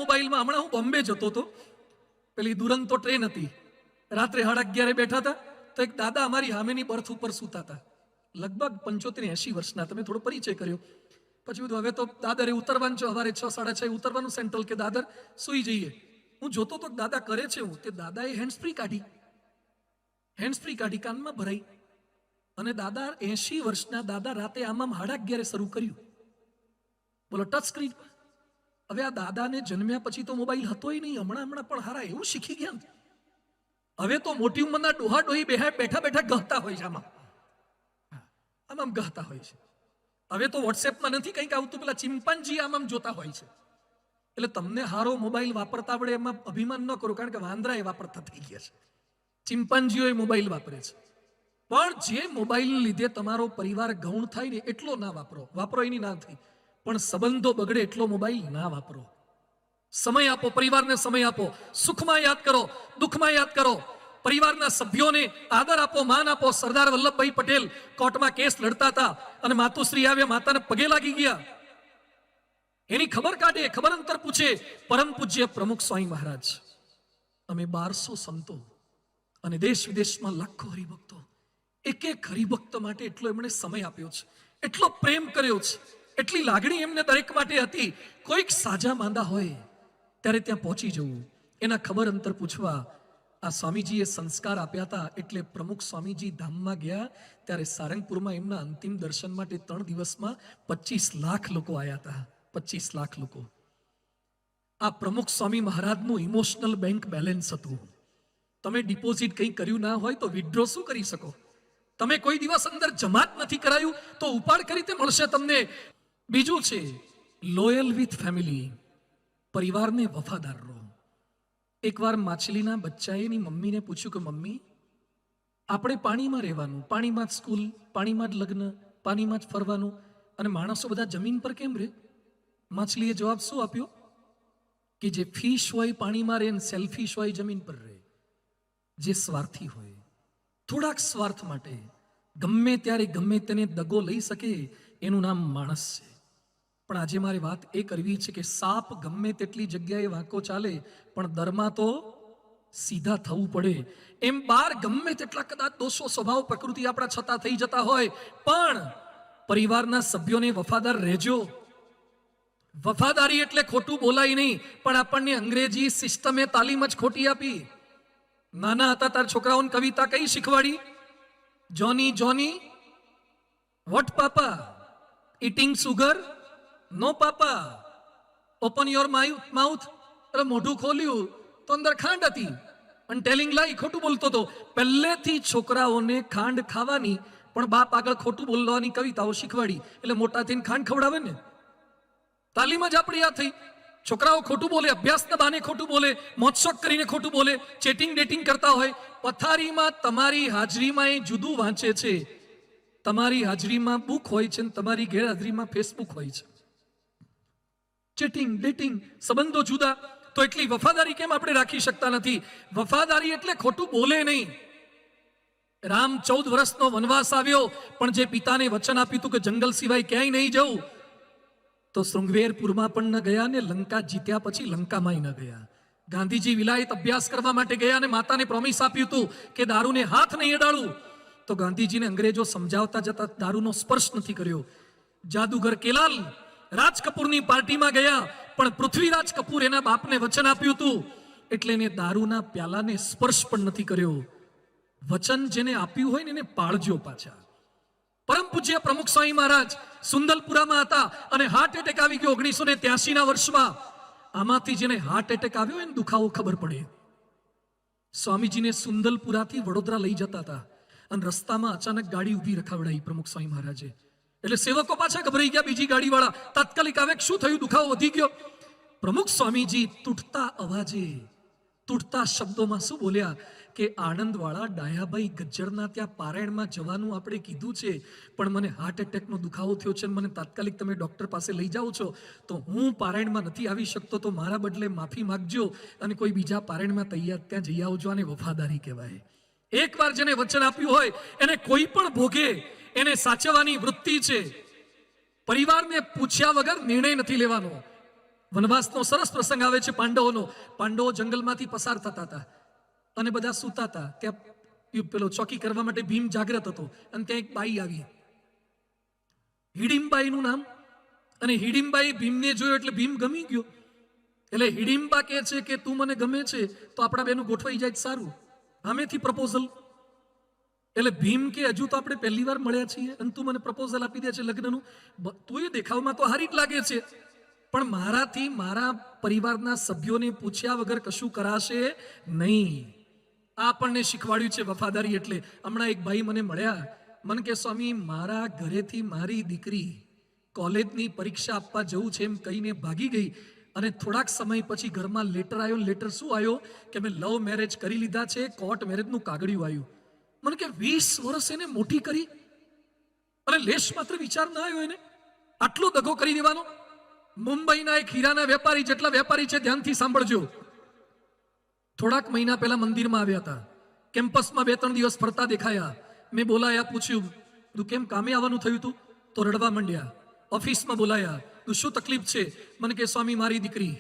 મોબાઈલમાં હમણાં હું બોમ્બે જતો હતો, પેલી દુરંતો ટ્રેન હતી, રાત્રે 11:30 બેઠા હતા તો એક દાદા અમારી સામેની બર્થ ઉપર સૂતા હતા, લગભગ 75-80 વર્ષના. તમે થોડો પરિચય કર્યો પછી બધું હવે તો દાદરે ઉતરવાનું છે, સવારે 6-6:30 ઉતરવાનું સેન્ટ્રલ કે દાદર સુઈ જઈએ. હું જોતો તો દાદા કરે છે હું, તે દાદાએ હેન્ડ્સ ફ્રી કાઢી કાનમાં ભરાઈ, અને દાદા 80 વર્ષના દાદા રાતે આમ 11:30 શરૂ કર્યું. બોલો ટચ સ્ક્રીન. હવે આ દાદાને જન્મ્યા પછી તો મોબાઈલ હતોય નહીં, હમણાં પણ હારા એવું શીખી ગયા ને. હવે તો મોટી ઉંમરના ડોહા ડોહી બેઠા ગહતા હોય છે, આમ ગહતા હોય છે. હવે તો વોટ્સએપમાં નથી કંઈક આવતું, પેલા ચિમ્પાન્જી આમ જોતા હોય છે. એટલે તમને હારો મોબાઈલ વાપરતા આવડે એમાં અભિમાન ન કરો, કારણ કે વાંદરા એ વાપરતા થઈ ગયા છે, ચિમ્પાન્જીઓ એ મોબાઈલ વાપરે છે. પણ જે મોબાઈલ લીધે તમારો પરિવાર ગૌણ થાય ને એટલો ના વાપરો એની ના થઈ, પણ સંબંધો બગડે એટલો મોબાઈલ ના વાપરો. સમય આપો, પરિવારને સમય આપો, સુખમાં યાદ કરો, દુઃખમાં યાદ કરો, પરિવારના સભ્યોને આદર આપો, માન આપો. સરદાર વલ્લભભાઈ પટેલ કોર્ટમાં કેસ લડતા હતા અને માતુશ્રી આવ્યા, માતાને પગે લાગી ગયા, એની ખબર કાઢે, ખબર અંતર પૂછે. પરમ પૂજ્ય પ્રમુખ સ્વામી મહારાજ, અમે 1200 સંતો અને દેશ વિદેશમાં લાખો હરિભક્તો, એક હરિભક્ત માટે એટલો એમણે સમય આપ્યો છે, એટલો પ્રેમ કર્યો છે, એટલી લાગણી એમને દરેક માટે હતી. કોઈક સાજા માંદા હોય ત્યારે ત્યાં પહોંચી જવું, એના ખબર અંતર પૂછવા. આ સ્વામીજીએ સંસ્કાર આપ્યા હતા. એટલે પ્રમુખ સ્વામીજી ધામમાં ગયા ત્યારે સારંગપુરમાં એમના અંતિમ દર્શન માટે 3 દિવસમાં 25 લાખ લોકો આવ્યા હતા. 25 લાખ લોકો. આ પ્રમુખ સ્વામી મહારાજનું ઇમોશનલ બેંક બેલેન્સ હતું. તમે ડિપોઝિટ કંઈ કર્યું ના હોય તો વિથડ્રો શું કરી શકો? તમે કોઈ દિવસ અંદર જમાત નથી કરાયું તો ઉપાડ કરી તે મળશે તમને. બીજું છે લોયલ વિથ ફેમિલી, પરિવારને વફાદાર રહો. એકવાર માછલીના બચ્ચાએ એની મમ્મીને પૂછ્યું કે મમ્મી, આપણે પાણીમાં રહેવાનું, પાણીમાં જ સ્કૂલ, પાણીમાં જ લગ્ન, પાણીમાં જ ફરવાનું, અને માણસો બધા જમીન પર કેમ રહે? માછલીએ જવાબ શું આપ્યો કે જે ફિશ હોય પાણીમાં રહે, સેલ્ફિશ હોય જમીન પર રહે. જે સ્વાર્થી હોય, થોડાક સ્વાર્થ માટે ગમે ત્યારે ગમે તેને દગો લઈ શકે, એનું નામ માણસ છે. પણ આજે મારી વાત એ કરવી છે કે સાપ ગમે તેટલી જગ્યાએ વાંકો ચાલે પણ દરમાં તો સીધા થવું પડે. એમ બહાર ગમે તેટલા કદાચ દોષો, સ્વભાવ, પ્રકૃતિ આપણા છતાં થઈ જતા હોય, પણ પરિવારના સભ્યોને વફાદાર રહેજો. વફાદારી એટલે ખોટું બોલાય નહીં, પણ આપણને અંગ્રેજી સિસ્ટમે તાલીમ જ ખોટી આપી. નાના હતા તાર છોકરાઓને કવિતા કઈ શીખવાડી? Johnny Johnny what papa, eating sugar no papa, open your mouth. અરે મોઢું ખોલ્યું તો અંદર ખાંડ હતી, અને ટેલિંગ લાઈ, ખોટું બોલતો હતો. પહેલેથી છોકરાઓને ખાંડ ખાવાની પણ બાપ આગળ ખોટું બોલવાની કવિતાઓ શીખવાડી, એટલે મોટા થઈને ખાંડ ખવડાવે ને. તાલીમ જ આપણી આ થઈ. છોકરાઓ ખોટું બોલે, અભ્યાસના બાને ખોટું બોલે, મોજશોખ કરીને ખોટું બોલે, ચેટિંગ ડેટિંગ કરતા હોય. પથારીમાં તમારી હાજરીમાં એ જુદું વાંચે છે. તમારી હાજરીમાં બુક હોય છે, તમારી ગેરહાજરીમાં ફેસબુક હોય છે. ચેટિંગ ડેટિંગ, સંબંધો જુદા. તો એટલી વફાદારી કેમ આપણે રાખી શકતા નથી? વફાદારી એટલે ખોટું બોલે નહીં. રામ 14 વર્ષનો વનવાસ આવ્યો, પણ જે પિતાને વચન આપ્યું હતું કે જંગલ સિવાય ક્યાંય નહીં જવું, તો શૃંગવેરપુરમાં પણ ન ગયા ને લંકા જીત્યા પછી લંકામાંય ન ગયા. ગાંધીજી વિલાયત અભ્યાસ કરવા માટે ગયા અને માતાને પ્રોમિસ આપ્યું હતું કે દારૂને હાથ નહીં અડાડું. તો ગાંધીજીને અંગ્રેજો સમજાવતા જતા દારૂનો સ્પર્શ નથી કર્યો. જાદુગર કેલાલ રાજ કપૂરની પાર્ટીમાં ગયા, પણ પૃથ્વીરાજ કપૂર એના બાપને વચન આપ્યું હતું, એટલે એને દારૂના પ્યાલાને સ્પર્શ પણ નથી કર્યો. વચન જેને આપ્યું હોય ને એને પાળજો પાછા. પરમ પૂજ્ય પ્રમુખ સ્વામી મહારાજ સુંદલપુરામાં હતા અને હાર્ટ એટેક આવી ગયો 1983ના વર્ષમાં. આમાંથી જેને હાર્ટ એટેક આવ્યો એને દુખાવો ખબર પડે. સ્વામીજીને સુંદલપુરાથી વડોદરા લઈ જતા હતા અને રસ્તામાં અચાનક ગાડી ઊભી રખાવડાઈ પ્રમુખ સ્વામી મહારાજે. એટલે સેવકો પાછા ગભરાઈ ગયા, બીજી ગાડીવાળા તાત્કાલિક આવે, શું થયું? દુખાવો વધી ગયો. પ્રમુખ સ્વામીજી તૂટતા અવાજે, તૂટતા શબ્દોમાં શું બોલ્યા કે આણંદવાળા ડાયાભાઈ ગજ્જરના ત્યાં પારાયણમાં જવાનું આપણે કીધું છે, પણ મને હાર્ટ એટેકનો દુખાવો થયો છે, મને તાત્કાલિક તમે ડૉક્ટર પાસે લઈ જાઓ છો, તો હું પારાયણમાં નથી આવી શકતો, તો મારા બદલે માફી માગજો અને કોઈ બીજા પારાયણમાં તૈયાર ત્યાં જઈ આવજો. આને વફાદારી કહેવાય. એકવાર જેને વચન આપ્યું હોય એને કોઈ પણ ભોગે એને સાચવવાની વૃત્તિ છે. પરિવારને પૂછ્યા વગર નિર્ણય નથી લેવાનો. વનવાસનો સરસ પ્રસંગ આવે છે પાંડવોનો. પાંડવો જંગલમાંથી પસાર થતા હતા અને બધા સૂતા હતા. ત્યાં પેલો ચોકી કરવા માટે ભીમ જાગ્રત હતો અને ત્યાં એક બાઈ આવી, હિડિંબાઈનું નામ. અને હિડિંબાઈ ભીમને જોયો એટલે ભીમ ગમી ગયો. એટલે હિડિંબા કહે છે કે તું મને ગમે છે તો આપણા બેનું ગોઠવાઈ જાય સારું, આમેથી પ્રપોઝલ. એટલે ભીમ કે હજુ તો આપણે પહેલી વાર મળ્યા છીએ અને તું મને પ્રપોઝલ આપી દે છે લગ્નનું. તું એ દેખાવમાં તો હારી જ લાગે છે, પણ મારાથી મારા પરિવારના સભ્યોને પૂછ્યા વગર કશું કરાશે નહીં. આ આપણને શીખવાડ્યું છે વફાદારી એટલે. હમણાં એક ભાઈ મને મળ્યા, મને કે સ્વામી મારા ઘરેથી મારી દીકરી કોલેજની પરીક્ષા આપવા જવું છે એમ કહીને ભાગી ગઈ અને થોડાક સમય પછી ઘરમાં લેટર આવ્યો. લેટર શું આવ્યો કે મેં લવ મેરેજ કરી લીધા છે, કોર્ટ મેરેજનું કાગળિયું આવ્યું. મને કે 20 વર્ષ એને મોટી કરી અને લેશ માત્ર વિચાર ના આવ્યો એને આટલો દગો કરી દેવાનો. મુંબઈના એક હીરાના વેપારી, જેટલા વેપારી છે ધ્યાનથી સાંભળજો, થોડાક મહિના પહેલા મંદિરમાં આવ્યા હતા. કેમ્પસમાં 2-3 દિવસ ફરતા દેખાયા. મેં બોલાયા, પૂછ્યું તું કેમ કામે આવવાનું થયું તું? તો રડવા માંડ્યા. ઓફિસમાં બોલાયા, તું શું તકલીફ છે? મને કે સ્વામી મારી દીકરી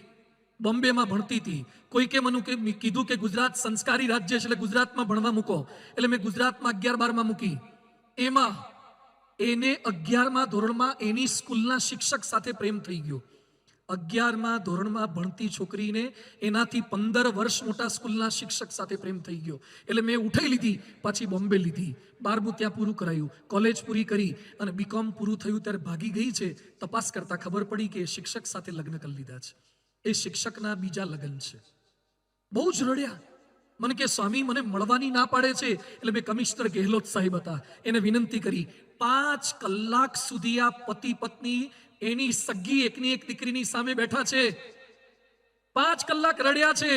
બોમ્બેમાં ભણતી હતી, કોઈકે મને કીધું કે ગુજરાત સંસ્કારી રાજ્ય છે એટલે ગુજરાતમાં ભણવા મૂકો. એટલે મેં ગુજરાતમાં 11-12માં મૂકી. એમાં એને 11મા ધોરણમાં એની સ્કૂલના શિક્ષક સાથે પ્રેમ થઈ ગયો. 11મા ધોરણમાં ભણતી છોકરીને એનાથી 15 વર્ષ મોટા સ્કૂલના શિક્ષક સાથે પ્રેમ થઈ ગયો. એટલે મેં ઉઠાઈ લીધી, પાછી બોમ્બે લીધી. 12મું ત્યાં પૂરું કરાયું, કોલેજ પૂરી કરી અને બીકોમ પૂરું થયું ત્યારે ભાગી ગઈ છે. તપાસ કરતા ખબર પડી કે શિક્ષક સાથે લગ્ન કરી લીધા છે. એ શિક્ષકના બીજા લગ્ન છે. બહુ જ રડ્યા. મને કે સ્વામી મને મળવાની ના પાડે છે. એટલે મેં કમિશનર ગેહલોત સાહેબ હતા, એને વિનંતી કરી. 5 કલાક સુધી આ પતિ પત્ની એની સગી એકની એક દીકરીની સામે બેઠા છે. 5 કલાક રડ્યા છે.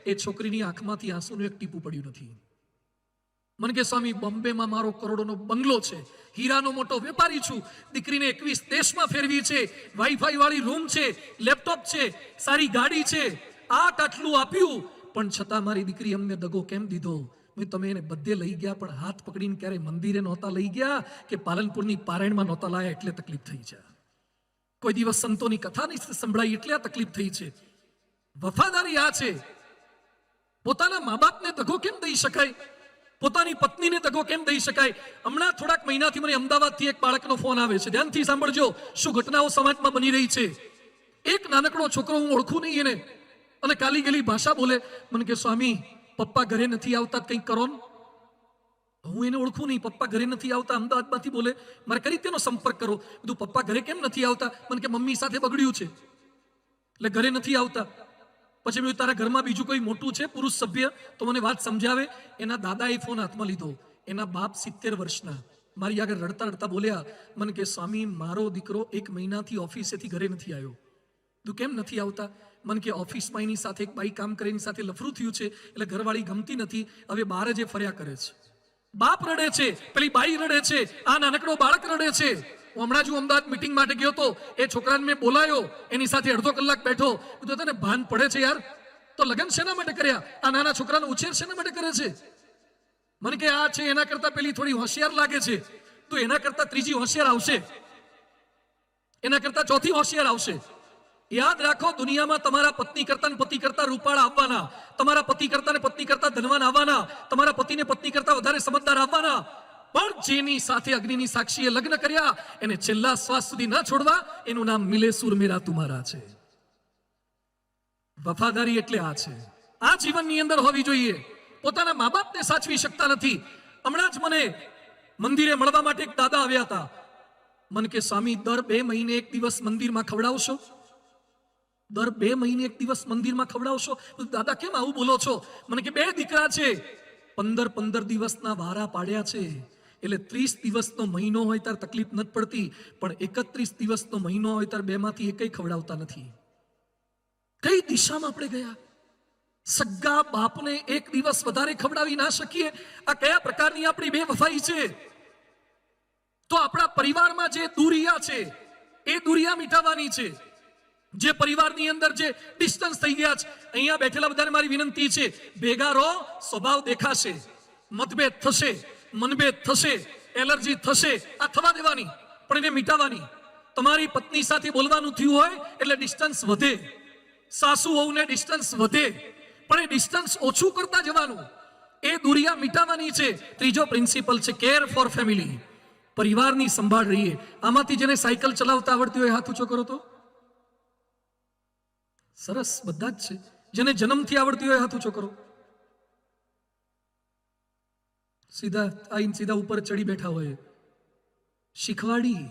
એ છોકરીની આંખમાંથી આંસુનું એક ટીપું પડ્યું નથી. મને કે સ્વામી બોમ્બેમાં મારો કરોડોનો બંગલો છે, હીરાનો મોટો વેપારી છું, દીકરીને 21 દેશમાં ફેરવી છે, વાઈફાઈ વાળી રૂમ છે, લેપટોપ છે, સારી ગાડી છે, આટલું આપ્યું, પણ છતાં મારી દીકરી અમને દગો કેમ દીધો? તમે એને બધે લઈ ગયા પણ હાથ પકડીને ક્યારે મંદિરે નહોતા લઈ ગયા કે પાલનપુરની પારાયણમાં નહોતા લાયા એટલે તકલીફ થઈ છે. કોઈ દિવસ સંતોની કથા નહીં સંભળાઈ એટલે આ તકલીફ થઈ છે. વફાદારી આ છે. પોતાના મા બાપને દગો કેમ દઈ શકાય? પોતાની પત્નીને દગો કેમ દઈ શકાય? હમણાં થોડાક મહિનાથી મને અમદાવાદથી એક બાળકનો ફોન આવે છે. ધ્યાનથી સાંભળજો શું ઘટનાઓ સમાજમાં બની રહી છે. એક નાનકડો છોકરો, હું ઓળખું નહીં એને, અને કાલી ગલી ભાષા બોલે. મને કે સ્વામી પપ્પા ઘરે નથી આવતા, કંઈક કરો ને. હું એને ઓળખું નહીં, પપ્પા ઘરે નથી આવતા, અમદાવાદમાંથી બોલે. મારે કઈ રીતેનો સંપર્ક કરો? બધું પપ્પા ઘરે કેમ નથી આવતા? મને કે મમ્મી સાથે બગડ્યું છે એટલે ઘરે નથી આવતા. પછી મેં તારા ઘરમાં બીજું કોઈ મોટું છે પુરુષ સભ્ય તો મને વાત સમજાવે. એના દાદાએ ફોન હાથમાં લીધો. એના બાપ 70 વર્ષના મારી આગળ રડતા રડતા બોલ્યા, મને કે સ્વામી મારો દીકરો 1 મહિનાથી ઓફિસેથી ઘરે નથી આવ્યો. તું કેમ નથી આવતા? મને કે ઓફિસમાં એની સાથે એક બાઈ કામ કરે, એની સાથે લફરું થયું છે એટલે ઘરવાળી ગમતી નથી, હવે બહાર જે ફર્યા કરે છે. બાપ રડે છે, પેલી બાઈ રડે છે, આ નાનકડો બાળક રડે છે. હું હમણાં જ અમદાવાદ મીટિંગ માટે ગયો તો એ છોકરાને મેં બોલાયો, એની સાથે અડધો કલાક બેઠો. તો તને ભાન પડે છે યાર? તો લગ્ન શેના માટે કર્યા? આ નાના છોકરાનો ઉછેર શેના માટે કરે છે? મને કે આ છે એના કરતા પેલી થોડી હોશિયાર લાગે છે. તો એના કરતા ત્રીજી હોશિયાર આવશે, એના કરતા ચોથી હોશિયાર આવશે. યાદ રાખો, દુનિયામાં તમારા પત્ની કરતા ને પતિ કરતા રૂપાળા આવવાના, તમારા પતિ કરતા ને પત્ની કરતા ધનવાન આવવાના, તમારા પતિને પત્ની કરતા વધારે સમજદાર આવવાના. પણ જેની સાથે અગ્નિની સાક્ષીએ લગ્ન કર્યા એને છેલ્લા શ્વાસ સુધી ન છોડવા, એનું નામ મિલે સુર મેરા તુમારા છે. વફાદારી એટલે આ છે. આ જીવનની અંદર હોવી જોઈએ. પોતાના મા બાપને સાચવી શકતા નથી. હમણાં જ મને મંદિરે મળવા માટે એક દાદા આવ્યા હતા. મને કે સ્વામી દર 2 મહિને એક દિવસ મંદિરમાં ખવડાવશો? દર 2 મહિને એક દિવસ મંદિરમાં ખવડાવશો? દાદા કેમ આવું બોલો છો? મને કે 2 દીકરા છે, 15 દિવસના વારા પાડ્યા છે, એટલે 30 દિવસનો મહિનો હોય ત્યારે તકલીફ નથી પડતી, પણ 31 દિવસનો મહિનો હોય ત્યારે 2માંથી એકય ખવડાવતા નથી. કઈ દિશામાં આપણે ગયા? સગા બાપને 1 દિવસ વધારે ખવડાવી ના શકીએ? આ કયા પ્રકારની આપણી બેવફાઈ છે? તો આપણા પરિવારમાં જે દુરિયા છે એ દુરિયા મિટાવવાની છે. જે પરિવારની અંદર જે ડિસ્ટન્સ થઈ ગયા છે, અહીંયા બેઠેલા બધાને મારી વિનંતી છે, ભેગા રહો, સ્વભાવ દેખાશે, મતભેદ થશે, મનભેદ થશે, એલર્જી થશે, આ થવા દેવાની, પણ એને મિટાવવાની. તમારી પત્ની સાથે બોલવાનું થયું હોય એટલે ડિસ્ટન્સ વધે. સાસુ વહુને ડિસ્ટન્સ વધે, પણ એ ડિસ્ટન્સ ઓછું કરતા જવાનું, એ દુરિયા મિટાવવાની છે. ત્રીજો પ્રિન્સિપલ છે કેર ફોર ફેમિલી, પરિવારની સંભાળ રહીએ. આમાંથી જેને સાયકલ ચલાવતા આવડતી હોય હાથ ઊંચો કરો તો. સરસ, બધા જ છે. જેને જન્મથી આવડતી હોય હાથ ઊંચો કરો. સીધા આઈને સીધા ઉપર ચડી બેઠા હોય. શીખવાડી,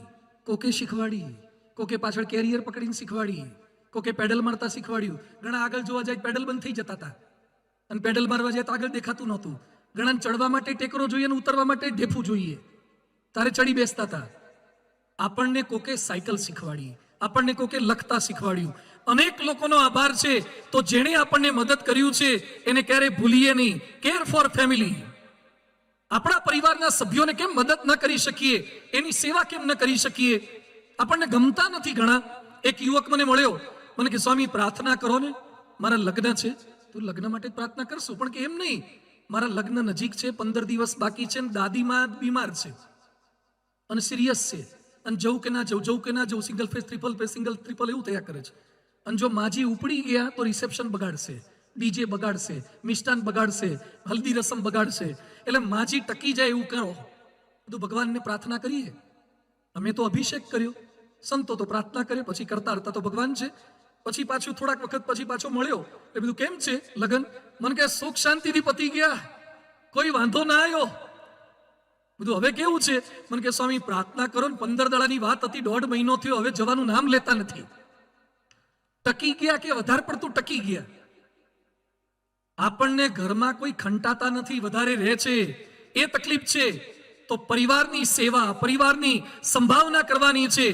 કોકે શીખવાડી, કોકે પાછળ કેરિયર પકડીને શીખવાડી, કોકે પેડલ મારતા શીખવાડ્યું. ઘણા આગળ જોવા જાય પેડલ બંધ થઈ જતા હતા, અને પેડલ મારવા જાય તો આગળ દેખાતું નહોતું. ઘણા ચડવા માટે ટેકરો જોઈએ અને ઉતરવા માટે ઢેફું જોઈએ, તારે ચડી બેસતા હતા. આપણને કોકે સાયકલ શીખવાડી, આપણને કોકે લખતા શીખવાડ્યું. અનેક લોકોનો આભાર છે તો જેણે આપણને મદદ કર્યું છે એને ક્યારે ભૂલીએ નહીં. Care for family. આપણા પરિવારના સભ્યોને કેમ મદદ ન કરી શકીએ, એની સેવા કેમ ન કરી શકીએ? આપણને ગમતા નથી ઘણા. એક યુવક મને મળ્યો, મને કે સ્વામી પ્રાર્થના કરો ને, મારા લગ્ન છે. તું લગ્ન માટે પ્રાર્થના કરશું? પણ કે એમ નહીં, મારા લગ્ન નજીક છે, 15 દિવસ બાકી છે, દાદીમાં બીમાર છે અને સિરિયસ છે, અને જવું કે ના જવું, જવું કે ના જવું, સિંગલ ફેસ, સિંગલ ટ્રિપલ એવું થયા કરે છે. અને જો માજી ઉપડી ગયા તો રિસેપ્શન બગાડશે, ડીજે બગાડશે, મિષ્ટાન બગાડશે, હલ્દી રસમ બગાડશે. એટલે માજી ટકી જાય એવું કરો. બધું ભગવાનને પ્રાર્થના કરીએ. અમે તો અભિષેક કર્યો, સંતો તો પ્રાર્થના કરે, પછી કરતા કરતા તો ભગવાન છે. પછી પાછું થોડાક વખત પછી પાછો મળ્યો, એ બધું કેમ છે લગન? મને કે સુખ શાંતિથી પતી ગયા, કોઈ વાંધો ના આવ્યો. બધું હવે કેવું છે? મને કે સ્વામી પ્રાર્થના કરો ને, 15 દાડાની વાત હતી, 1.5 મહિનો થયો, હવે જવાનું નામ લેતા નથી. ટકી ગયા કે વધારે પડતું ટકી ગયા? આપણને ઘરમાં કોઈ ખંટાતા નથી, વધારે રહે છે, એ તકલીફ છે. તો પરિવારની સેવા, પરિવારની સંભાવના કરવાની છે,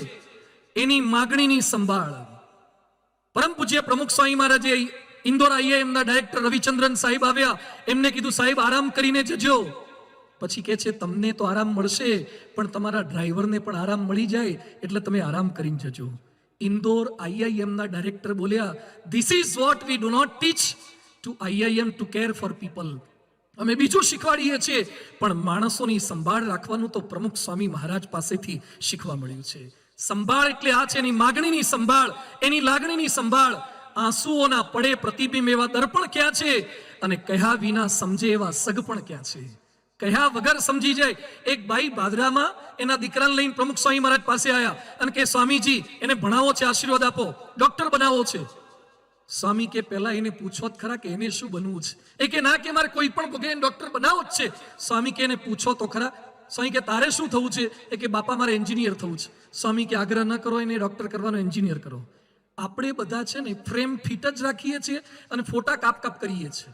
એની માગણીની સંભાળ. પરમ પૂજ્ય પ્રમુખ સ્વામી મહારાજે ઇન્દોર IIM ના ડાયરેક્ટર રવિચંદ્રન સાહેબ આવ્યા, એમને કીધું સાહેબ આરામ કરીને જજો. પછી કે છે તમને તો આરામ મળશે, પણ તમારા ડ્રાઈવરને પણ આરામ મળી જાય, એટલે તમે આરામ કરીને જજો. ઇન્દોર IIM ના ડાયરેક્ટર બોલ્યા, this is what we do not teach to IIM to care for people. અમે બીજું શીખવાડીએ છીએ, પણ માણસોની સંભાળ રાખવાનું તો પ્રમુખ સ્વામી મહારાજ પાસેથી શીખવા મળ્યું છે. સંભાળ એટલે આ છે, એની માગણીની સંભાળ, એની લાગણીની સંભાળ. આંસુઓના પડે પ્રતિબિંબ એવા દર્પણ ક્યાં છે, અને કહ્યા વિના સમજે એવા સગપણ ક્યાં છે? કહ્યા વગર સમજી જાય. એક બાઈ બાદરામાં એના દીકરાને લઈને પ્રમુખ સ્વામી મહારાજ પાસે આવ્યા અને કે સ્વામીજી એને ભણાવો છે, આશીર્વાદ આપો, ડોક્ટર બનાવવો છે. સ્વામી કે પહેલા એને પૂછો જ ખરા કે એને શું બનવું છે? એ કે ના, કે મારે કોઈ પણ પગલે ડોક્ટર બનાવો જ છે. સ્વામી કે એને પૂછો તો ખરા. સ્વામી કે તારે શું થવું છે? એ કે બાપા મારે એન્જિનિયર થવું છે. સ્વામી કે આગ્રહ ન કરો, એને ડોક્ટર કરવાનો, એન્જિનિયર કરો. આપણે બધા છે ને ફ્રેમ ફિટ જ રાખીએ છીએ અને ફોટા કાપ કરીએ છીએ.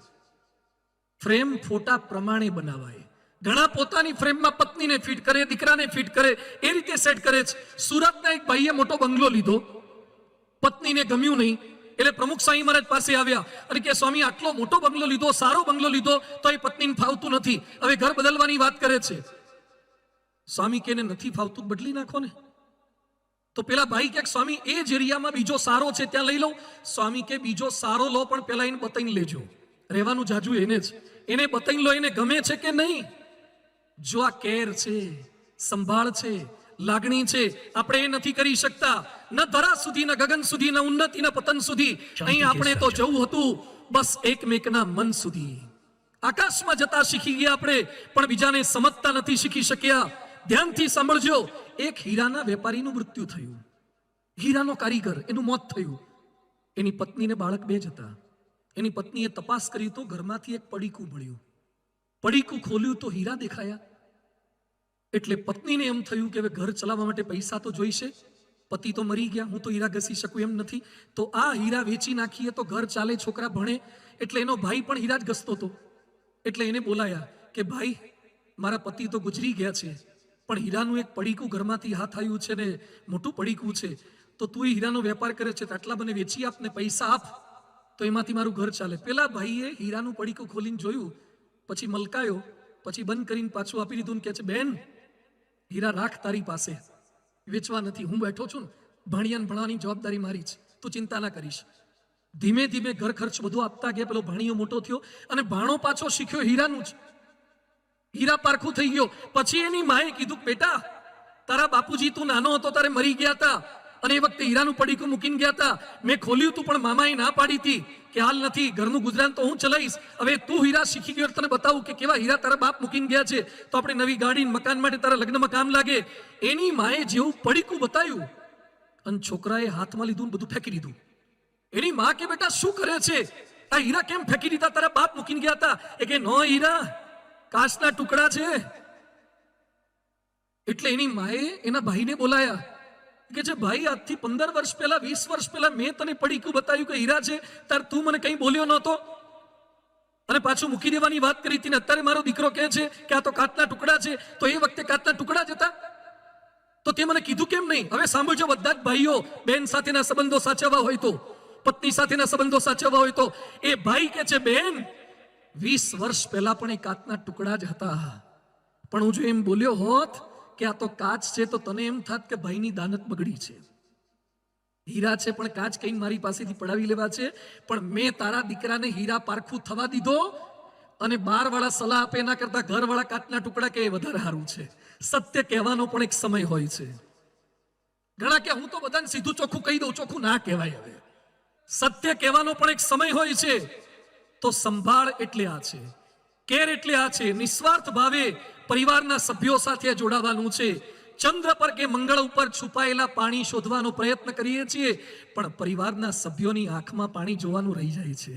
ફ્રેમ ફોટા પ્રમાણે બનાવાય. ઘણા પોતાની ફ્રેમમાં પત્નીને ફિટ કરે, દીકરાને ફિટ કરે, એ રીતે સેટ કરે છે. સુરતના એક ભાઈએ મોટો બંગલો લીધો, પત્નીને ગમ્યું નહીં, એટલે પ્રમુખ સ્વામી મહારાજ પાસે આવ્યા અને કે સ્વામી આટલો મોટો બંગલો લીધો, સારો બંગલો લીધો, તો એ પત્નીને ફાવતું નથી, હવે ઘર બદલવાની વાત કરે છે. સ્વામી કે નથી ફાવતું, બદલી નાખો ને. તો પેલા ભાઈ કે સ્વામી એ જ એરિયામાં બીજો સારો છે, ત્યાં લઈ લઉં. સ્વામી કે બીજો સારો લો, પણ પેલા એને બતાવીને લેજો. રહેવાનું જાજુ એને જ, એને બતાવીને લો, એને ગમે છે કે નહીં. જો આ કેર છે, સંભાળ છે, લાગણી છે, આપણે એ નથી કરી શકતા. ન ધરા સુધી, ન ગગન સુધી, ન ઉન્નતિ, ન પતન સુધી. અહીં આપણે તો જવું હતું બસ એકમેકના મન સુધી. આકાશમાં જતા શીખી ગયા આપણે, પણ બીજાને સમજતા નથી શીખી શક્યા. ધ્યાનથી સાંભળજો. એક હીરાના વેપારીનું મૃત્યુ થયું, હીરાનો કારીગર, એનું મોત થયું. એની પત્નીને બાળક 2 જ હતા. એની પત્નીએ તપાસ કરી તો ઘરમાંથી એક પડીકું મળ્યું. પડીકું ખોલ્યું તો હીરા દેખાયા. એટલે પત્નીને એમ થયું કે હવે ઘર ચલાવવા માટે પૈસા તો જોઈશે. પતિ તો મરી ગયા, હું તો હીરા ઘસી શકું એમ નથી, તો આ હીરા વેચી નાખીએ તો ઘર ચાલે, છોકરા ભણે. એટલે એનો ભાઈ પણ હીરા જ ઘસતો હતો. એટલે એને બોલાયા કે ભાઈ મારા પતિ તો ગુજરી ગયા છે, પણ હીરાનું એક પડીકું ઘરમાંથી હાથ આવ્યું છે ને મોટું પડીકું છે, તો તું હીરાનો વેપાર કરે છે, આટલા મને વેચી આપ ને પૈસા આપ, તો એમાંથી મારું ઘર ચાલે. પેલા ભાઈએ હીરાનું પડીકું ખોલીને જોયું, પછી મલકાયો, પછી બંધ કરીને પાછું આપી દીધું. કે છે બેન હીરા રાખ તારી પાસે, વેચવા નથી, હું બેઠો છું ને, ભાણિયાને ભણવાની જવાબદારી મારી છે, તું ચિંતા ના કરીશ. ધીમે ધીમે ઘર ખર્ચ બધું આપતા ગયા. પેલો ભાણિયો મોટો થયો અને ભાણો પાછો શીખ્યો હીરાનું જ, હીરા પારખું થઈ ગયો. પછી એની માએ કીધું બેટા તારા બાપુજી તું નાનો હતો તારે મરી ગયા હતા, અને એ વખતે હીરાનું પડીકું મૂકીને ગયા હતા. મેં ખોલ્યું હતું પણ મામાએ ના પાડી હતી કે હાલ નથી, ઘરનું ગુજરાન તો હું ચલાવીશ. હવે તું હીરા શીખી ગયો, તને બતાવું કે કેવા હીરા તારા બાપ મૂકીને ગયા છે, તો આપણે નવી ગાડી મકાન માટે તારા લગ્નમાં કામ લાગે. એની માએ જેવું પડીકું બતાવ્યું અને છોકરાએ હાથમાં લીધું, બધું ફેંકી દીધું. એની માં કે બેટા શું કરે છે, આ હીરા કેમ ફેંકી દીધા, તારા બાપ મૂકીને ગયા હતા? એ કે નો, હીરા કાચના ટુકડા છે. એટલે એની માએ એના ભાઈને બોલાયા કે જે ભાઈ, આજથી 15 વર્ષ પહેલા 20 વર્ષ પહેલા મેં તને પડીકું બતાવ્યું કે હીરા છે, તાર તું મને કઈ બોલ્યો નહોતો અને પાછું મૂકી દેવાની વાત કરી હતી, ને અત્યારે મારો દીકરો કહે છે કે આ તો કાચના ટુકડા છે. તો એ વખતે કાચના ટુકડા જ હતા, તો તે મને કીધું કેમ નહીં? હવે સાંભળજો બધા જ ભાઈઓ, બેન સાથેના સંબંધો સાચવવા હોય તો, પત્ની સાથેના સંબંધો સાચવવા હોય તો, એ ભાઈ કે છે બેન 20 વર્ષ પહેલા પણ એ કાચના ટુકડા જ હતા, પણ હું જો એમ બોલ્યો હોત કે આ તો કાચ છે, તો તને એમ થાત કે ભાઈની દાનત બગડી છે. હીરા છે પણ કાચ કઈ મારી પાસેથી પડાવી લેવા છે, પણ મેં તારા દીકરાને હીરા પારખું થવા દીધો, અને બાર વાળા સલાહ આપે એના કરતા ઘર વાળા કાચના ટુકડા કે વધારે સારું છે. સત્ય કહેવાનો પણ એક સમય હોય છે. ઘણા કે હું તો બધાને સીધું ચોખ્ખું કહી દઉં, ચોખ્ખું ના કહેવાય. હવે સત્ય કહેવાનો પણ એક સમય હોય છે. તો સંભાળ એટલે આ છે, કેર એટલે આ છે, નિસ્વાર્થ ભાવે પરિવારના સભ્યો સાથે જોડાવાનું છે. ચંદ્ર પર કે મંગળ ઉપર છુપાયેલા પાણી શોધવાનો પ્રયત્ન કરીએ છીએ, પણ પરિવારના સભ્યોની આંખમાં પાણી જોવાનું રહી જાય છે.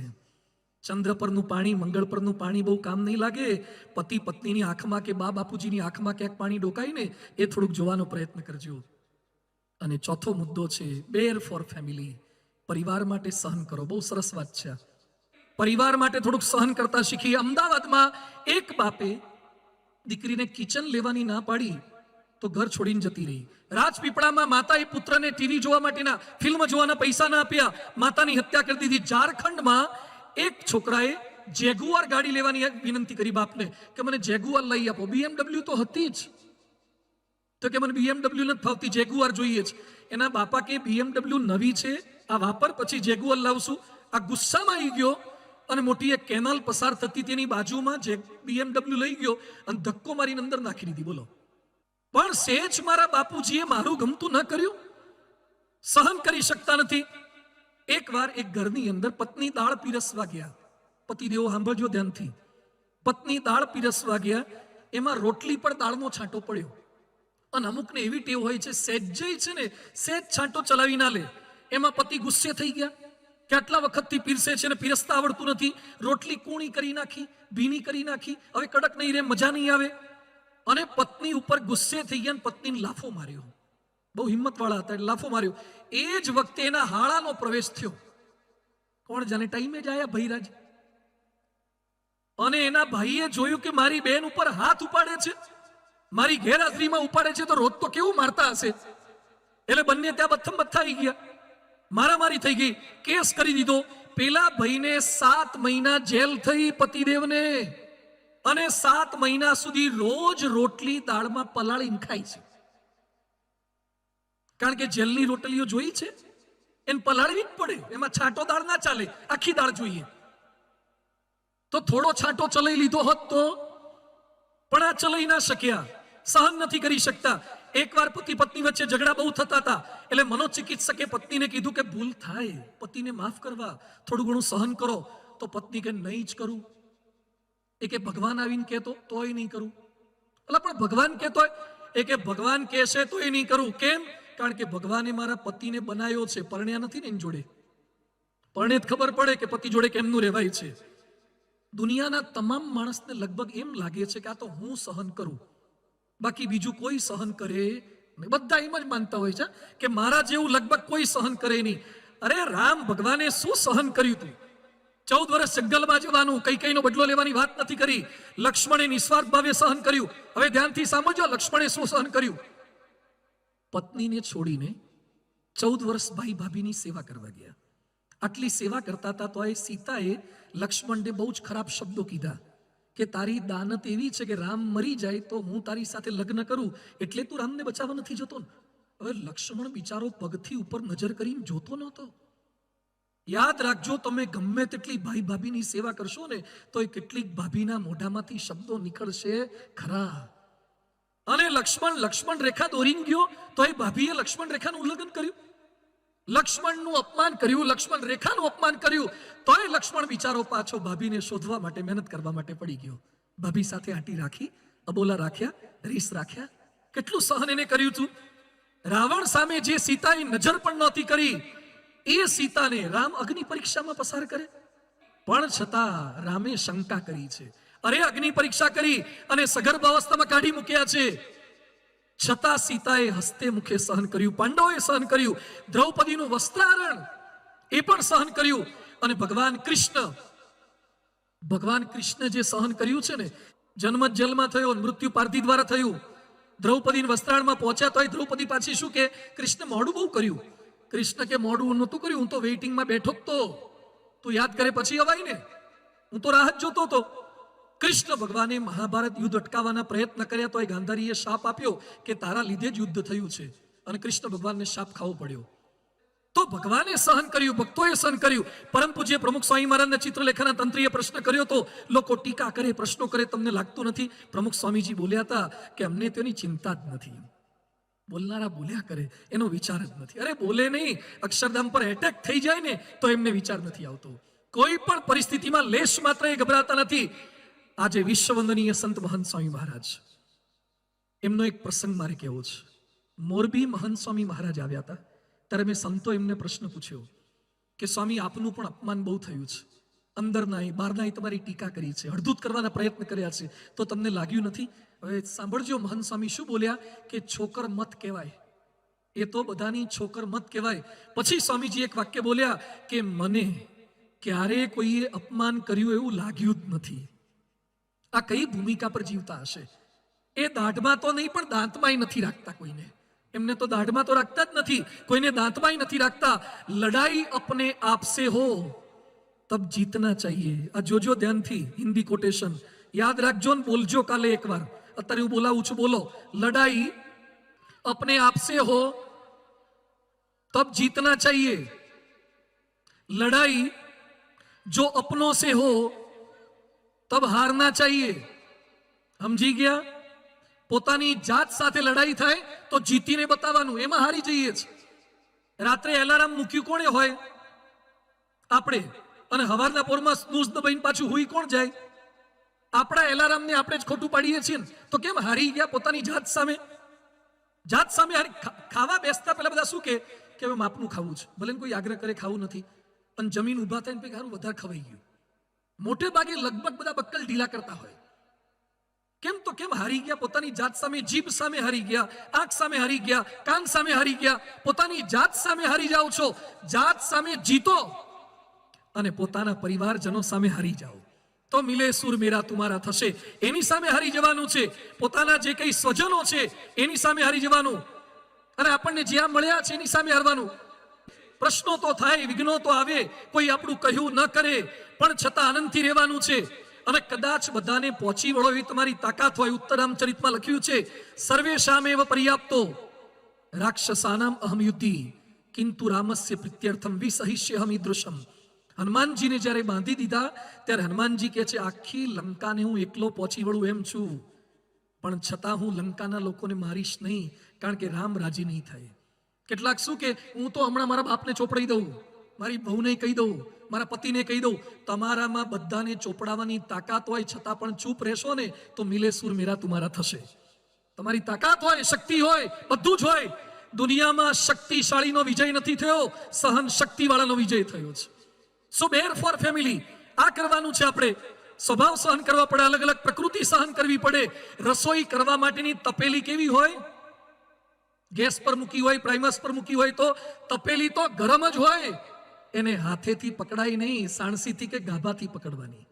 ચંદ્ર પરનું પાણી, મંગળ પરનું પાણી બહુ કામ નહીં લાગે. પતિ પત્નીની આંખમાં કે બા બાપુજીની આંખમાં ક્યાંક પાણી ડોકાય ને, એ થોડુંક જોવાનો પ્રયત્ન કરજો. અને ચોથો મુદ્દો છે બેર ફોર ફેમિલી, પરિવાર માટે સહન કરો. બહુ સરસ વાત છે. પરિવાર માટે થોડુંક સહન કરતા શીખીએ. અમદાવાદમાં એક બાપે દીકરીને કિચન લેવાની ના પાડી તો ઘર છોડીને જતી રહી. રાજપીપળામાં માતાએ પુત્રને ટીવી જોવા માટેના, ફિલ્મ જોવાના પૈસા ના આપ્યા, માતાની હત્યા કરી દીધી. ઝારખંડમાં એક છોકરાએ જેગુઆર ગાડી લેવાની વિનંતી કરી બાપને કે મને જેગુઆર લઈ આપો. BMW તો હતી જ, તો કે મને BMW નથી ફાવતી, જેગુઆર જોઈએ છે. એના બાપા કે BMW નવી છે, આ વાપર, પછી જેગુઆર લાવશું. આ ગુસ્સામાં આવી ગયો અને મોટી એક કેનાલ પસાર થતી તેની બાજુમાં જે BMW લઈ ગયો અને ધક્કો મારીને અંદર નાખી દીધી. બોલો, પણ સેજ મારા બાપુજીએ મારું ગમતું ન કર્યું, સહન કરી શકતા નથી. એકવાર એક ઘરની અંદર પત્ની દાળ પીરસવા ગયા. પતિદેવો સાંભળજો ધ્યાનથી, પત્ની દાળ પીરસવા ગયા, એમાં રોટલી પર દાળનો છાંટો પડ્યો. અને અમુકને એવી ટેવ હોય છે, સેજ છે ને સેજ છાંટો ચલાવી ના લે. એમાં પતિ ગુસ્સે થઈ ગયા કે આટલા વખતથી પીરસે છે ને પીરસતા આવડતું નથી, રોટલી કૂણી કરી નાખી, ભીની કરી નાખી, હવે કડક નહીં રહે, મજા નહીં આવે. અને પત્ની ઉપર ગુસ્સે થઈ ગયા, પત્નીને લાફો માર્યો. બહુ હિંમત વાળા હતા એટલે લાફો માર્યો. એ જ વખતે એના હાળાનો પ્રવેશ થયો. કોણ જાણે ટાઈમે જ આયા ભૈરાજ. અને એના ભાઈએ જોયું કે મારી બેન ઉપર હાથ ઉપાડે છે, મારી ગેરહાજરીમાં ઉપાડે છે, તો રોજ તો કેવું મારતા હશે. એટલે બંને ત્યાં બથમ બથા આવી ગયા, મારામારી થઈ ગઈ, કેસ કરી દીધો. પેલા ભાઈને 7 મહિના જેલ થઈ પતિદેવને, અને 7 મહિના સુધી રોજ રોટલી દાળમાં પલાળીને ખાય છે. કારણ કે જેલની રોટલીઓ જોઈ છે, એને પલાળવી જ પડે, એમાં છાંટો દાળ ના ચાલે, આખી દાળ જોઈએ. તો થોડો છાંટો ચલાવી લીધો હોત તો, પણ આ ચલાવી ના શક્યા, સહન નથી કરી શકતા. એકવાર પતિ પત્ની વચ્ચે ઝઘડા બહુ થતા હતા, એટલે મનોચિકિત્સકે પત્નીને કીધું કે ભૂલ થાય, પતિને માફ કરવા, થોડું ઘણું સહન કરો. તો પત્ની કે નહીં જ કરું. એ કે ભગવાન આવીને કહેતો તોય નહીં કરું. એટલે પણ ભગવાન કહેતો, એ કે ભગવાન કહેશે તોય નહીં કરું. કેમ? કારણ કે ભગવાને મારા પતિને બનાવ્યો છે, પરણ્યા નથી ને એની જોડે. પરણે જ ખબર પડે કે પતિ જોડે કેમનું રહેવાય છે. દુનિયાના તમામ માણસને લગભગ એમ લાગે છે કે આ તો હું સહન કરું, બાકી બીજું કોઈ સહન કરે નહીં. બધા એમ જ માનતા હોય છે કે મારા જેવું લગભગ કોઈ સહન કરે નહીં. અરે રામ ભગવાને શું સહન કર્યું હતું? 14 વર્ષ જંગલમાં જવાનું, કઈ કઈનો બદલો લેવાની વાત નથી કરી. લક્ષ્મણે નિસ્વાર્થ ભાવે સહન કર્યું. હવે ધ્યાનથી સાંભળજો, લક્ષ્મણે શું સહન કર્યું. પત્નીને છોડીને 14 વર્ષ ભાઈ ભાભીની સેવા કરવા ગયા. આટલી સેવા કરતા હતા તો એ સીતાએ લક્ષ્મણને બહુ જ ખરાબ શબ્દો કીધા કે તારી દાનત એવી છે કે રામ મરી જાય તો હું તારી સાથે લગ્ન કરું, એટલે તું રામને બચાવવા નથી જતો. હવે લક્ષ્મણ બિચારો પગથી ઉપર નજર કરીને જોતો નહોતો. યાદ રાખજો, તમે ગમે તેટલી ભાઈ ભાભીની સેવા કરશો ને તો એ કેટલીક ભાભીના મોઢામાંથી શબ્દો નીકળશે ખરા. અને લક્ષ્મણ રેખા દોરીને ગયો તો એ ભાભીએ લક્ષ્મણ રેખાનું ઉલ્લંઘન કર્યું. લક્ષ્મણનું અપમાન કર્યું, લક્ષ્મણ રેખાનું અપમાન કર્યું, તોય લક્ષ્મણ બિચારો પાછો ભાભીને શોધવા માટે મહેનત કરવા માટે પડી ગયો. ભાભી સાથે આંટી રાખી, અબોલા રાખ્યા, રીસ રાખ્યા. કેટલું સહન એને કર્યું હતું. રાવણ સામે જે સીતાએ નજર પણ નહોતી કરી, એ સીતાને રામ અગ્નિ પરીક્ષામાં પસાર કરે. પણ છતાં રામે શંકા કરી છે. અરે અગ્નિ પરીક્ષા કરી અને સગર્ભ અવસ્થામાં કાઢી મૂક્યા છે, છતાં સીતાએ હસ્તે મુખે સહન કર્યું, પાંડવોએ સહન કર્યું, દ્રૌપદીનું વસ્ત્રારણ એ પણ સહન કર્યું. અને ભગવાન કૃષ્ણ જે સહન કર્યું છે ને, જન્મ જેલમાં થયો, મૃત્યુ પારધી દ્વારા થયું, દ્રૌપદી વસ્ત્રાળમાં પહોંચ્યા તોય દ્રૌપદી પાછી શું કે, કૃષ્ણ મોડું બહુ કર્યું. કૃષ્ણ કે મોડું નહોતું કર્યું, હું તો વેઇટિંગમાં બેઠો તો, તું યાદ કરે પછી અવાય ને, હું તો રાહ જ જોતો હતો. કૃષ્ણ ભગવાને મહાભારત યુદ્ધ અટકાવવાના પ્રયત્ન કર્યા તોય ગાંધારીએ શાપ આપ્યો કે તારા લીધે જ યુદ્ધ થયું છે, અને કૃષ્ણ ભગવાનને શાપ ખાવો પડ્યો. તો ભગવાને સહન કર્યું, ભક્તોએ સહન કર્યું. પરંતુ જે પ્રમુખ સ્વામી મહારાજના ચિત્રલેખાના તંત્રીએ પ્રશ્ન કર્યો તો, લોકો ટીકા કરે, પ્રશ્નો કરે, તમને લાગતું નથી? પ્રમુખ સ્વામીજી બોલ્યા હતા કે અમને તેની ચિંતા જ નથી. બોલનારા બોલ્યા કરે, એનો વિચાર જ નથી. અરે બોલે નહીં, અક્ષરધામ પર એટેક થઈ જાય ને તો એમને વિચાર નથી આવતો. કોઈ પણ પરિસ્થિતિમાં લેશ માત્ર એ ગભરાતા નથી. આજે વિશ્વવંદનીય સંત મહંત સ્વામી મહારાજ, એમનો એક પ્રસંગ મારે કહેવો છે. મોરબી મહંત સ્વામી મહારાજ આવ્યા હતા, ત્યારે મેં સંતો એમને પ્રશ્ન પૂછ્યો કે સ્વામી આપનું પણ અપમાન બહુ થયું છે, અંદરના બહારના તમારી ટીકા કરી છે, હળદૂત કરવાના પ્રયત્ન કર્યા છે, તો તમને લાગ્યું નથી? હવે સાંભળજો, મહંત સ્વામી શું બોલ્યા કે છોકર મત કહેવાય, એ તો બધાની છોકર મત કહેવાય. પછી સ્વામીજી એક વાક્ય બોલ્યા કે મને ક્યારે કોઈએ અપમાન કર્યું એવું લાગ્યું જ નથી. આ કઈ ભૂમિકા પર જીવતા હશે? એ દાઢમાં તો નહીં પણ દાંતમાંય નથી રાખતા કોઈને. એમને તો દાઢમાં તો રાખતા જ નથી, કોઈને દાંતમાંય નથી રાખતા. લડાઈ અપને આપ સે હો તબ જીતના ચાહીએ. આ જોજો ધ્યાનથી, હિન્દી કોટેશન યાદ રાખજો ને બોલજો કાલે એકવાર. અત્યારે હું બોલાવું છું, બોલો. લડાઈ અપને આપ સે હો તબ જીतना चाहिए, लड़ाई जो अपनों से हो तब हारना चाहिए. સમજી ગયા? પોતાની જાત સાથે લડાઈ થાય તો જીતીને બતાવવાનું, એમાં હારી જઈએ છે. રાત્રે એલાર્મ મૂક્યું કોણે હોય? આપણે. અને હવારના પોરમાં સ્નૂઝ દબાઈને પાછું હુઈ કોણ જાય? આપણા એલાર્મને આપણે જ ખોટું પાડીએ છીએ ને. તો કેમ હારી ગયા પોતાની જાત સામે? જાત સામે હારી. ખાવા બેસતા પહેલા બધા શું કે હવે માપનું ખાવું છે, ભલે કોઈ આગ્રહ કરે ખાવું નથી, અને જમીન ઊભા થઈને પછી સારું વધારે ખવાઈ ગયું. મોટે ભાગે લગભગ બધા બક્કલ ઢીલા કરતા હોય. કેમ? તો કેમ હારી ગયા પોતાની જાત સામે? જીભ સામે હારી ગયા, આંખ સામે હારી ગયા, કાન સામે હારી ગયા. પોતાની જાત સામે હારી જાઓ છો. જાત સામે જીતો અને પોતાના પરિવારજનો સામે હારી જાઓ તો મિલે સુર મેરા તુમારા થશે. એની સામે હારી જવાનું છે. પોતાના જે કઈ સ્વજનો છે એની સામે હારી જવાનું, અને આપણને જ્યાં મળ્યા છે એની સામે હારવાનું. પ્રશ્નો તો થાય, વિઘ્નો તો આવે, કોઈ આપણું કહ્યું ન કરે, પણ છતાં આનંદથી રહેવાનું છે. અને કદાચ બધાને પહોંચી વળો એવી તમારી તાકાત હોય. ઉત્તરામચરિતમાં લખ્યું છે, સર્વેશામેવ પર્યાપ્તો રાક્ષસાનામ અહમ યુદ્ધિ કિંતુ રામસ્ય પ્રીત્યર્થમ વિસહિષ્યહમ ઈદૃશમ. હનુમાનજીને જ્યારે બાંધી દીધા ત્યારે હનુમાનજી કહે છે, આખી લંકાને હું એકલો પહોંચી વળું એમ છું, પણ છતાં હું લંકાના લોકોને મારીશ નહીં, કારણ કે રામ રાજી નહીં થાય. કેટલાક શું કે હું તો હમણાં મારા બાપને ચોપડાઈ દઉં, મારી બહુને કહી દઉં, મારા પતિને કહી દઉં. તમારામાં બધાને ચોપડાવવાની તાકાત હોય છતાં પણ ચૂપ રહેશો ને તો મિલે સુર મેરા તુમારા થશે. તમારી તાકાત હોય, શક્તિ હોય, બધું જ હોય. દુનિયામાં શક્તિશાળીનો વિજય નથી થયો, સહન શક્તિવાળાનો વિજય થયો છે. સો બેર ફોર ફેમિલી, આ કરવાનું છે આપણે. સ્વભાવ સહન કરવા પડે, અલગ અલગ પ્રકૃતિ સહન કરવી પડે. રસોઈ કરવા માટેની તપેલી કેવી હોય? ગેસ પર મૂકી હોય, પ્રાઇમસ પર મૂકી હોય તો તપેલી તો ગરમ જ હોય. એને હાથેથી પકડાય નહીં, સાણસીથી કે ગાભાથી પકડવાની.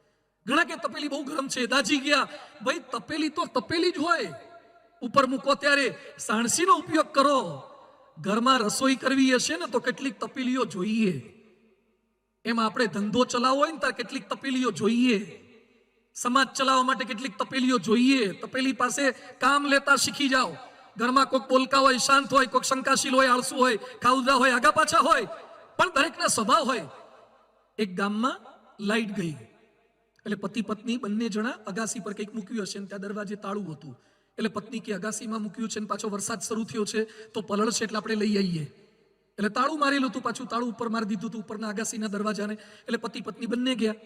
ઘણા કે તપેલી બહુ ગરમ છે, દાજી ગયા. ભાઈ તપેલી તો તપેલી જ હોય. ઉપર મૂકો ત્યારે સાણસીનો ઉપયોગ કરો. ઘરમાં રસોઈ કરવી હશે ને તો કેટલીક તપેલીઓ જોઈએ. એમાં આપણે ધંધો ચલાવવો હોય ને ત્યારે કેટલીક તપેલીઓ જોઈએ. સમાજ ચલાવવા માટે કેટલીક તપેલીઓ જોઈએ. તપેલી પાસે કામ લેતા શીખી જાઓ. ઘરમાં કોઈક બોલકા હોય, શાંત હોય, કોઈક શંકાશીલ હોય, આળસુ હોય, ખાઉદા હોય, આગા પાછા હોય, પણ દરેકના સ્વભાવ હોય. એક ગામમાં લાઈટ ગઈ એટલે પતિ પત્ની બંને જણા અગાસી પર કંઈક મૂક્યું હશે, ત્યાં દરવાજે તાળું હતું. એટલે પત્ની કે અગાસીમાં મૂક્યું છે ને પાછો વરસાદ શરૂ થયો છે તો પલળ છે એટલે આપણે લઈ આવીએ. એટલે તાળું મારેલું હતું, પાછું તાળું ઉપર મારી દીધું હતું ઉપરના અગાસીના દરવાજાને. એટલે પતિ પત્ની બંને ગયા.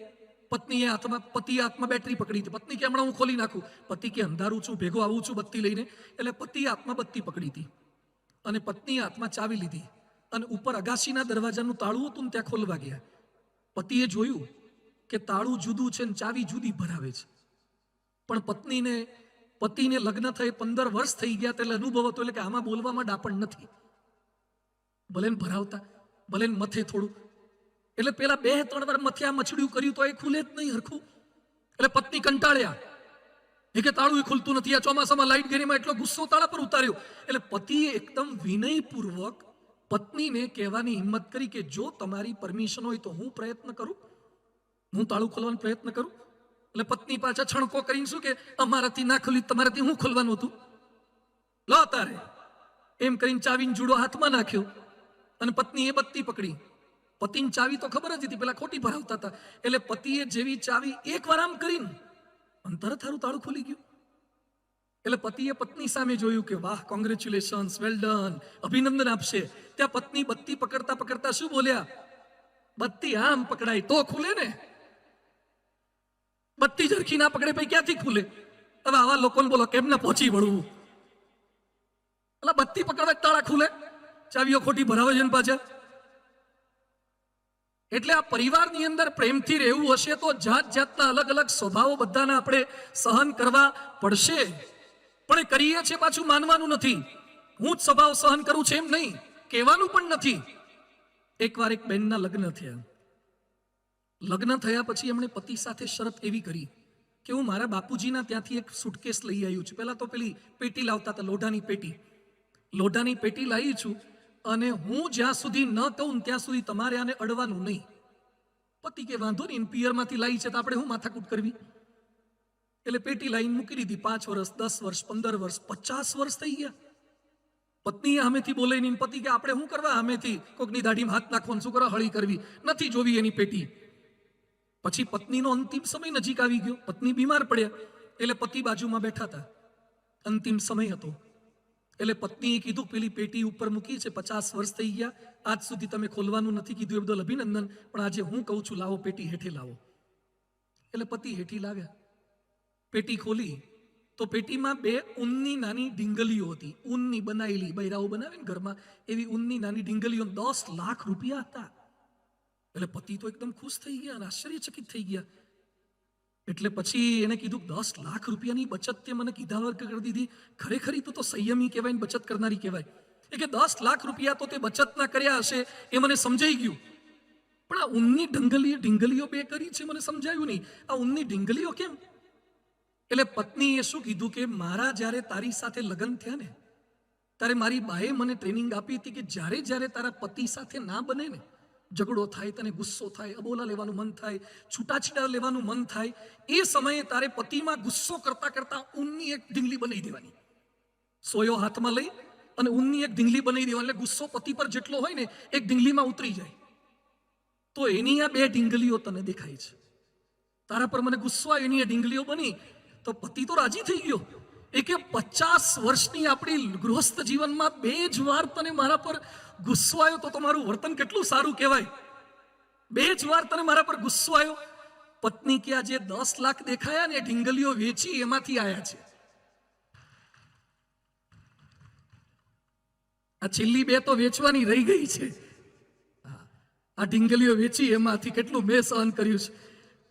પત્નીએ પતિએ હાથમાં બેટરી પકડી હતી. પત્ની કે હમણાં હું ખોલી નાખું. પતિ કે અંધારું છું, ભેગો આવું છું બત્તી લઈને. એટલે પતિએ હાથમાં બત્તી પકડી હતી અને પત્નીએ હાથમાં ચાવી લીધી અને ઉપર અગાસીના દરવાજાનું તાળું હતું ને ત્યાં ખોલવા ગયા. પતિએ જોયું કે તાળું જુદું છે ને ચાવી જુદી ભરાવે છે. પણ પતિને લગ્ન થઈ 15 વર્ષ થઈ ગયા એટલે અનુભવ હતો, એટલે કે આમાં બોલવામાં ડાપણ નથી. ભલે ને ભરાવતા, ભલે ને મથે થોડું. એટલે પેલા 2-3 વાર મથે આ મછડ્યું કર્યું તો એ ખુલે જ નહીં હરખું. એટલે પત્ની કંટાળ્યા, એ કે તાળું ખુલતું નથી. આ ચોમાસામાં લાઈટ ગેરીમાં એટલો ગુસ્સો તાળા પર ઉતાર્યો. એટલે પતિએ એકદમ વિનયપૂર્વક પત્નીને કહેવાની હિંમત કરી કે જો તમારી પરમિશન હોય તો હું પ્રયત્ન કરું, હું તાળું ખોલવાનો પ્રયત્ન કરું. એટલે પત્ની પાછા છણકો કરીને શું કે અમારાથી ના ખોલી, તમારાથી હું ખોલવાનું હતું, લો તારે એમ કરીને ચાવીને જુડો હાથમાં નાખ્યો અને પત્નીએ બત્તી પકડી. પતિની ચાવી તો ખબર જ હતી, પેલા ખોટી ભરાવતા હતા. એટલે પતિએ જેવી ચાવી એકવાર આમ કરીને અને તરત હારું તાળું ખુલી ગયું. એટલે પતિએ પત્ની સામે જોયું કે વાહ, કોંગ્રેચ્યુલેશન્સ, વેલ ડન, અભિનંદન આપશે. ત્યાં પત્ની બત્તી પકડતા પકડતા શું બોલ્યા, બત્તી આમ પકડાય તો ખુલે ને, બત્તી ઝરખી ના પકડે ભાઈ ક્યાંથી ખુલે. હવે આવા લોકોને બોલો કેમ ના પહોંચી વળવું. એટલે બત્તી પકડવા તાળા ખુલે, ચાવીઓ ખોટી ભરાવે છે ને પાછા. એટલે આ પરિવારની અંદર પ્રેમથી રહેવું હશે તો જાત જાતના અલગ અલગ સ્વભાવો બધાના આપણે સહન કરવા પડશે. પણ એ કરીએ છીએ પાછું માનવાનું નથી. હું જ સ્વભાવ સહન કરું છું એમ નહીં, કહેવાનું પણ નથી. એકવાર એક બહેનના લગ્ન થયા. લગ્ન થયા પછી એમણે પતિ સાથે શરત એવી કરી કે હું મારા બાપુજીના ત્યાંથી એક સુટકેસ લઈ આવ્યું છું. પહેલા તો પેલી પેટી લાવતા હતા, લોઢાની પેટી લાવી છું અને હું જ્યાં સુધી ન કહું ત્યાં સુધી તમારે આને અડવાનું નહીં. પતિ કે વાંધો નહીં, પિયરમાંથી લાવી છે તો આપણે હું માથાકૂટ કરવી. એટલે પેટી લાવીને મૂકી દીધી. 5 વર્ષ, 10 વર્ષ, 15 વર્ષ, 50 વર્ષ થઈ ગયા. પત્નીએ સામેથી બોલે નહીં. પતિ કે આપણે શું કરવા સામેથી કોકની દાઢીમાં હાથ નાખવાનું, શું કરવા હળી કરવી, નથી જોવી એની પેટી. પછી પત્નીનો અંતિમ સમય નજીક આવી ગયો. પત્ની બીમાર પડ્યા એટલે પતિ બાજુમાં બેઠા હતા. અંતિમ સમય હતો એટલે પત્નીએ કીધું પેલી પેટી ઉપર મૂકી છે, 50 વર્ષ થઈ ગયા, આજ સુધી તમે ખોલવાનું નથી કીધું, એ બદલ અભિનંદન, પણ આજે હું કહું છું લાવો પેટી હેઠે લાવો. એટલે પતિ હેઠી લાવ્યા. પેટી ખોલી તો પેટીમાં 2 ઊનની નાની ડીંગલીઓ હતી. ઊનની બનાવેલી, બૈરાઓ બનાવે ને ઘરમાં, એવી ઊનની નાની ડીંગલીઓ. 10 લાખ રૂપિયા હતા. એટલે પતિ તો એકદમ ખુશ થઈ ગયા અને આશ્ચર્યચકિત થઈ ગયા. એટલે પછી એને કીધું 10 લાખ રૂપિયાની બચત તે મને કીધા વગર કરી દીધી. ખરેખર તો સંયમી કહેવાય ને બચત કરનારી કહેવાય. એ કે 10 લાખ રૂપિયા તો તે બચત ના કર્યા હશે એ મને સમજાઈ ગયું, પણ આ ઊનની ડીંગલીઓ 2 કરી છે મને સમજાયું નહીં. આ ઊનની ડીંગલીઓ કેમ? એટલે પત્નીએ શું કીધું કે મારા જ્યારે તારી સાથે લગ્ન થયા ને ત્યારે મારી બાએ મને ટ્રેનિંગ આપી હતી કે જ્યારે જ્યારે તારા પતિ સાથે ના બને ને, ઝઘડો થાય, તને ગુસ્સો થાય, અબોલા લેવાનું મન થાય, છૂટાછીડા લેવાનું મન થાય, એ સમયે તારે પતિમાં ગુસ્સો કરતા કરતા ઊનની એક ઢીંગલી બનાવી દેવાની. સોયો હાથમાં લઈ અને ઊનની એક ઢીંગલી બનાવી દેવાની. એટલે ગુસ્સો પતિ પર જેટલો હોય ને એક ઢીંગલીમાં ઉતરી જાય. તો એની આ 2 ઢીંગલીઓ તને દેખાય છે. તારા પર મને ગુસ્સો આવ્યો, એની આ ઢીંગલીઓ બની તો પતિ તો રાજી થઈ ગયો. એ કે 50 વર્ષની આપણી ગૃહસ્થ જીવનમાં 2 જ વાર તને મારા પર ગુસ્સો આવ્યો તો તમારું વર્તન કેટલું સારું કહેવાય. 2 જ વાર તને મારા પર ગુસ્સો આવ્યો. પત્ની કે આ જે 10 લાખ દેખાયા ને ઢીંગલીઓ વેચી એમાંથી આયા છે. આ છેલ્લી 2 તો વેચવાની રહી ગઈ છે. આ ઢીંગલીઓ વેચી એમાંથી કેટલું મેં સહન કર્યું છે.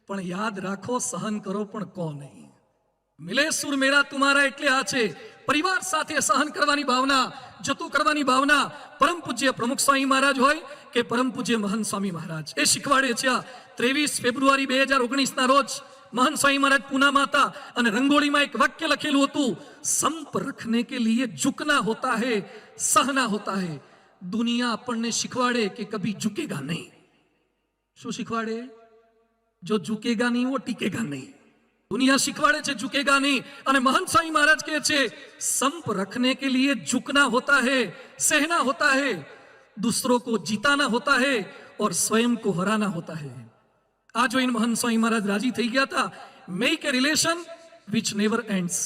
પણ યાદ રાખો, સહન કરો પણ કો નહીં. મિલે સુર મેરા તુમારા એટલે આ છે પરિવાર સાથે સહન કરવાની ભાવના, જતું કરવાની ભાવના. પરમ પૂજ્ય પ્રમુખ સ્વામી મહારાજ હોય કે પરમ પૂજ્ય મહંત સ્વામી મહારાજ એ શીખવાડે છે. 23 ફેબ્રુઆરી 2019 ના રોજ મહંત સ્વામી મહારાજ પૂનામાં હતા અને રંગોળીમાં એક વાક્ય લખેલું હતું, સંપ રખને કે લીએ ઝુકના હોતા હૈ, સહના હોતા હૈ. દુનિયા આપણને શીખવાડે કે કભી ઝુકેગા નહીં. શું શીખવાડે? જો ઝુકેગા નહીં વો ટીકેગા નહીં. दुनिया सिखवाड़े छे झुकेगा नहीं. અને महंत स्वामी महाराज કહે છે संप रखने के लिए झुकना होता है, सहना होता है, दूसरों को जीताना होता है और स्वयं को हराना होता है. આ જોઈને महंत स्वामी महाराज राजी થઈ ગયા હતા. Make a relation which never ends.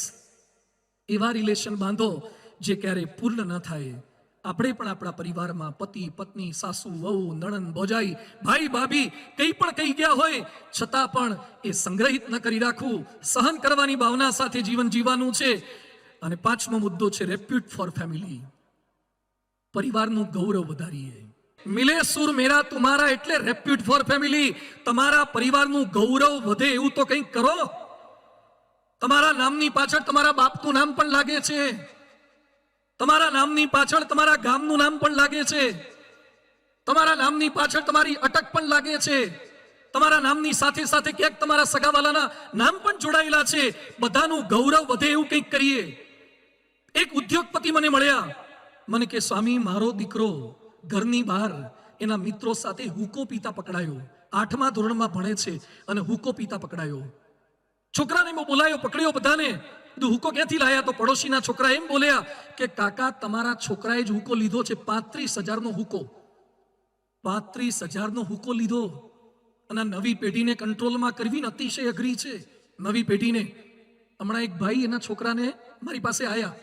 એવા રિલેશન બાંધો જે ક્યારે પૂર્ણ ન થાય. આપણે પણ આપણા પરિવારમાં પતિ પત્ની સાસુ વહુ નણંદ ભોજાઈ ભાઈ ભાભી કંઈ પણ કહી ગયા હોય છતાં પણ એ સંગ્રહિત ન કરી રાખવું, સહન કરવાની ભાવના સાથે જીવન જીવવાનું છે. અને પાંચમો મુદ્દો છે રેપ્યુટ ફોર ફેમિલી. પરિવારનું ગૌરવ વધારીએ. મિલે સુર મેરા તુમારા એટલે રેપ્યુટ ફોર ફેમિલી. તમારા પરિવારનું ગૌરવ વધે એવું તો કંઈક કરો. તમારા નામની પાછળ તમારા બાપનું નામ પણ લાગે છે, તમારા નામની પાછળ તમારા ગામનું નામ પણ લાગે છે, તમારા નામની પાછળ તમારી અટક પણ લાગે છે, તમારા નામની સાથે સાથે ક્યાંક તમારા સગાવાલાના નામ પણ જોડાયેલા છે. બધાનું ગૌરવ વધે એવું કંઈક કરીએ. એક ઉદ્યોગપતિ મને મળ્યા, મને કે સ્વામી મારો દીકરો ઘરની બહાર એના મિત્રો સાથે હુકો પીતા પકડાયો. 8મા ધોરણમાં ભણે છે અને હુકો પીતા પકડાયો. છોકરાને મેં બોલાયો, પકડ્યો બધાને. હુકો ક્યાંથી લાયા? તો પડોશીના છોકરા એમ બોલ્યા કે કાકા તમારા છોકરાએ જ હુકો લીધો છે, 35,000નો હુકો. 35,000નો હુકો લીધો. અને નવી પેઢીને કંટ્રોલમાં કરવી ને અતિશય અઘરી છે. નવી પેઢીને હમણાં એક ભાઈ એના છોકરાને મારી પાસે આયા,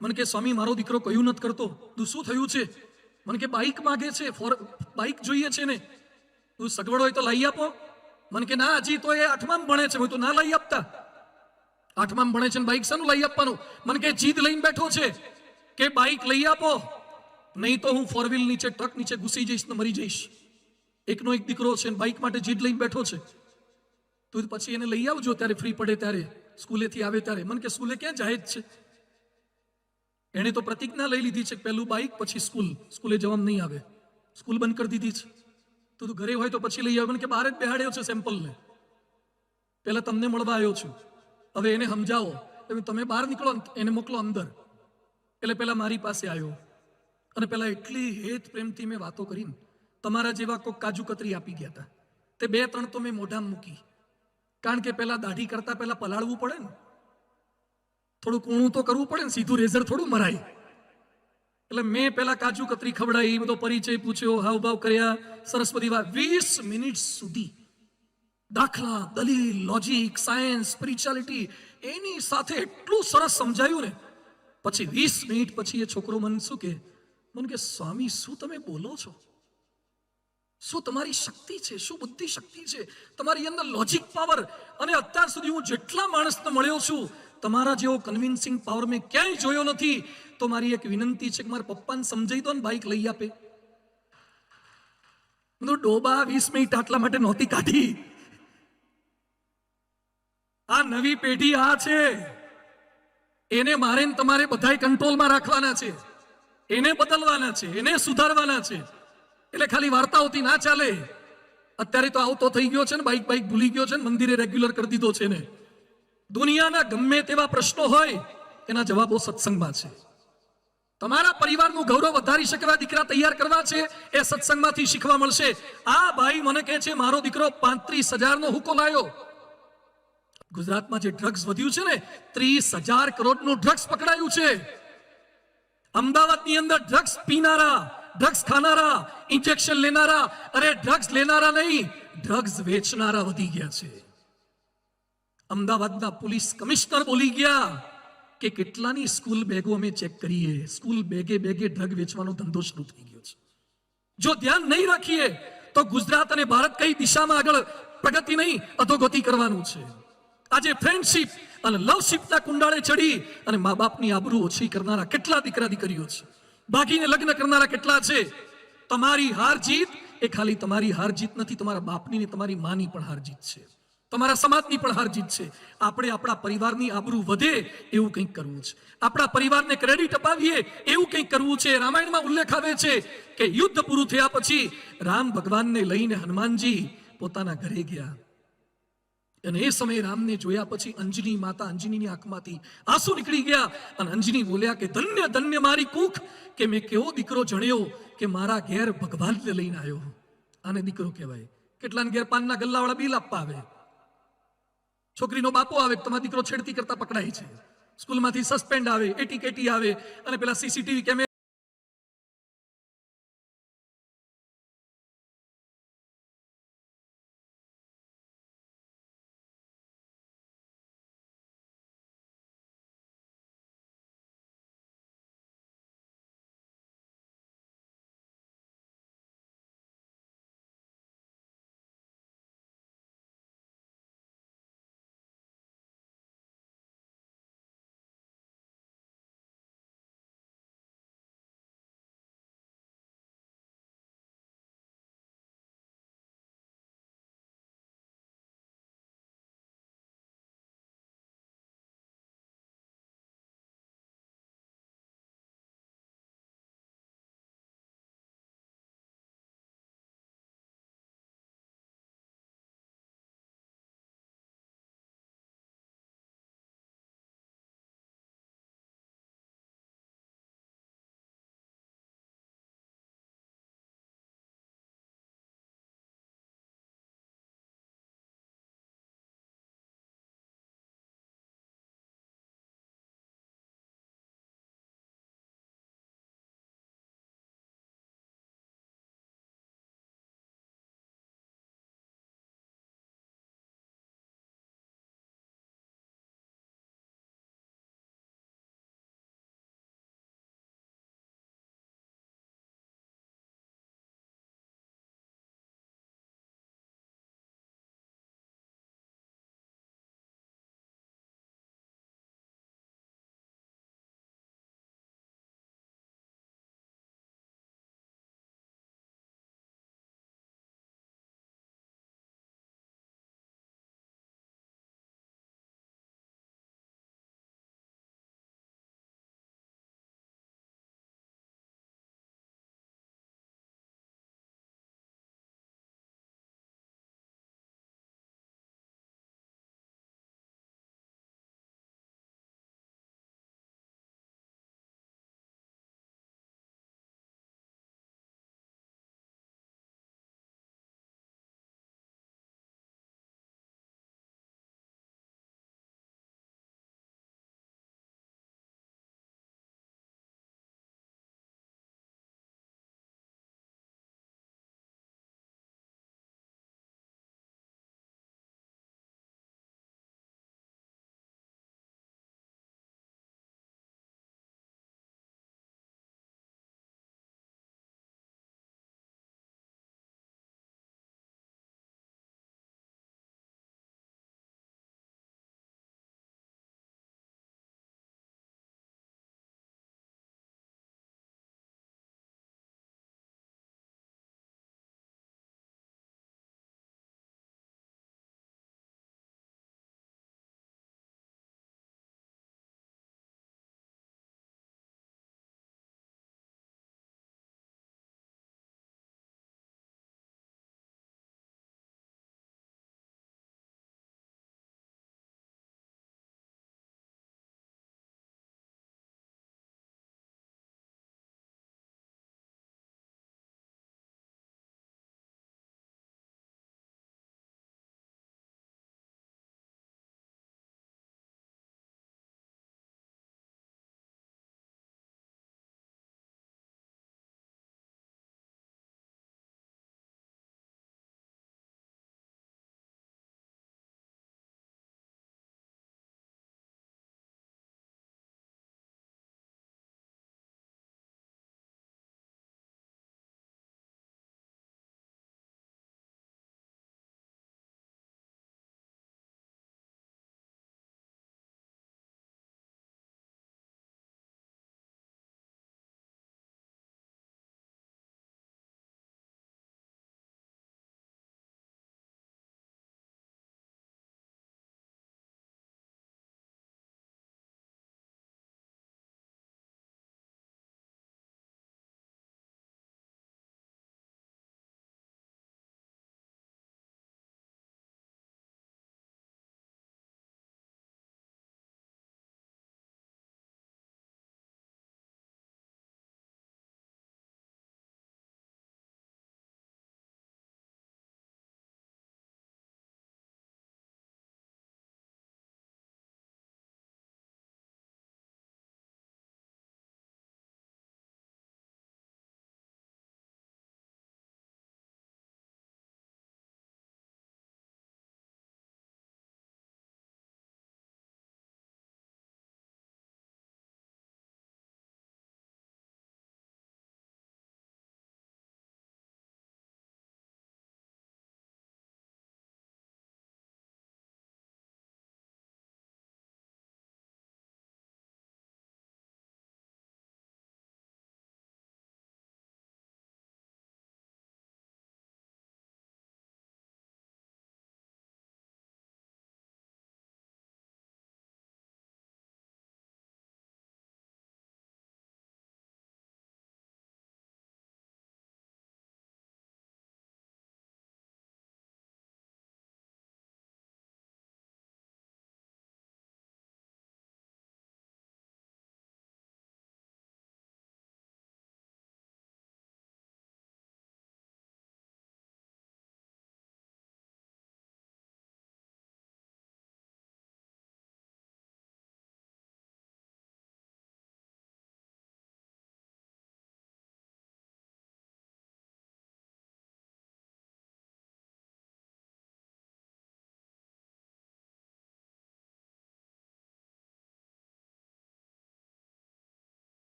મને કે સ્વામી મારો દીકરો કયું નથી કરતો. તું શું થયું છે? મને કે બાઇક માગે છે, બાઇક જોઈએ છે ને. તું સગવડ હોય તો લઈ આપો. મને કે ના હજી તો એ 8માં ભણે છે, તો ના લઈ આપતા. 8માં ભણે છે ને બાઇક શાનું લઈ આપવાનું? મને કે જીદ લઈને બેઠો છે કે બાઇક લઈ આપો, નહીં તો હું 4 વ્હીલ નીચે ટ્રક નીચે ઘૂસી જઈશ ને મરી જઈશ. એકનો એક દીકરો છે ને બાઇક માટે જીદ લઈને બેઠો છે. તો પછી એને લઈ આવજો ત્યારે ફ્રી પડે ત્યારે, સ્કૂલેથી આવે ત્યારે. મને કે સ્કૂલે ક્યાં જાય જ છે? એને તો પ્રતિજ્ઞા લઈ લીધી છે, પહેલું બાઇક પછી સ્કૂલે જવામાં નહીં આવે. સ્કૂલ બંધ કરી દીધી છે. તો તું ઘરે હોય તો પછી લઈ આવે. મને કે બહાર જ બેહાડ્યો છે સેમ્પલને, પહેલા તમને મળવા આવ્યો છું. હવે એને સમજાવો, તમે બહાર નીકળો, એને મોકલો અંદર. એટલે પહેલા મારી પાસે આવ્યો અને પહેલા એટલી હેત પ્રેમથી મેં વાતો કરીને તમારા જેવા કોઈ કાજુ કતરી આપી ગયા હતા. તે 2-3 તો મેં મોઢામાં મૂકી, કારણ કે પહેલા દાઢી કરતા પહેલા પલાળવું પડે ને, થોડું કૂણું તો કરવું પડે ને, સીધું રેઝર થોડું મરાય. એટલે મેં પહેલા કાજુ કતરી ખવડાવી, બધો પરિચય પૂછ્યો, હાવભાવ કર્યા, સરસ બધી વાત. 20 મિનિટ સુધી દાખલા, દલીલ, લોજિક, સાયન્સ, સ્પિરિચ્યુઆલિટી એની સાથે એટલું સરસ સમજાયું ને. પછી 20 મિનિટ પછી એ છોકરો મને શું કે, મને કે સ્વામી શું તમે બોલો છો? શું તમારી શક્તિ છે? શું બુદ્ધિ શક્તિ છે તમારી અંદર? Logic power. અને અત્યાર સુધી હું જેટલા માણસને મળ્યો છું તમારા જેવો કન્વિન્સિંગ પાવર મેં ક્યાંય જોયો નથી. તો મારી એક વિનંતી છે કે મારા પપ્પાને સમજાઈ દો ને બાઇક લઈ આપે. ડોબા 20 મિનિટ આટલા માટે નહોતી કાઢી. આ નવી પેઢી આ છે, એને મારે ને તમારે બધાય કંટ્રોલમાં રાખવાના છે, એને બદલવાના છે, એને સુધારવાના છે. એટલે ખાલી વાર્તાઓથી ના ચાલે. અત્યારે તો આવતો થઈ ગયો છે ને, બાઇક ભૂલી ગયો છે ને, મંદિરે રેગ્યુલર કરી દીધો છે ને. દુનિયાના ગમે તેવા પ્રશ્નો હોય એના જવાબો સત્સંગમાં છે. તમારા પરિવારનું ગૌરવ વધારી શકે એવા દીકરા તૈયાર કરવા છે, એ સત્સંગમાંથી શીખવા મળશે. આ ભાઈ મને કહે છે મારો દીકરો 35,000નો હુકો લાયો. ગુજરાતમાં જે ડ્રગ્સ વધ્યું છે ને, 30,000 કરોડનું ડ્રગ્સ પકડાયું છે. અમદાવાદની અંદર ડ્રગ્સ પીનારા, ડ્રગ્સ ખાનારા, ઇન્જેક્શન લેનારા, અરે ડ્રગ્સ લેનારા નહીં, ડ્રગ્સ વેચનારા વધી ગયા છે. અમદાવાદના પોલીસ કમિશનર બોલી ગયા કે કેટલાની સ્કૂલ બેગો અમે ચેક કરીએ, સ્કૂલ બેગે ડ્રગ વેચવાનો ધંધો શરૂ થઈ ગયો છે. જો ધ્યાન નહીં રાખીએ તો ગુજરાત અને ભારત કઈ દિશામાં આગળ પ્રગતિ નહીં અધોગતિ કરવાનું છે. આજે ફ્રેન્ડશિપ અને લવશિપના કુંડાળે ચડી અને મા બાપની આબરૂ ઓછી કરનારા કેટલા દીકરા દીકરીઓ છે, ભાગીને લગ્ન કરનારા કેટલા છે. તમારી હાર જીત એ ખાલી તમારી હાર જીત નથી, તમારા બાપની ને તમારી માની પણ હાર જીત છે, તમારા સમાજની પણ હાર જીત છે. આપણે આપણા પરિવારની આબરૂ વધે એવું કંઈક કરવું છે, આપણા પરિવારને ક્રેડિટ અપાવીએ એવું કંઈક કરવું છે. રામાયણમાં ઉલ્લેખ આવે છે કે યુદ્ધ પૂરું થયા પછી રામ ભગવાનને લઈને હનુમાનજી પોતાના ઘરે ગયા અને એ સમયે રામને જોયા પછી અંજની માતા, અંજનીની આંખમાંથી આંસુ નીકળી ગયા અને અંજની બોલ્યા કે ધન્ય ધન્ય મારી કુખ કે મેં કેવો દીકરો જણ્યો કે મારા ઘેર ભગવાનને લઈને આવ્યો. આને દીકરો કહેવાય. કેટલાને ઘેર પાનના ગલ્લાવાળા બિલ આપવા આવે, છોકરીનો બાપો આવે, તમારો દીકરો છેડતી કરતા પકડાય છે, સ્કૂલમાંથી સસ્પેન્ડ આવે, એટી કેટી આવે અને પેલા સીસીટીવી કેમેરા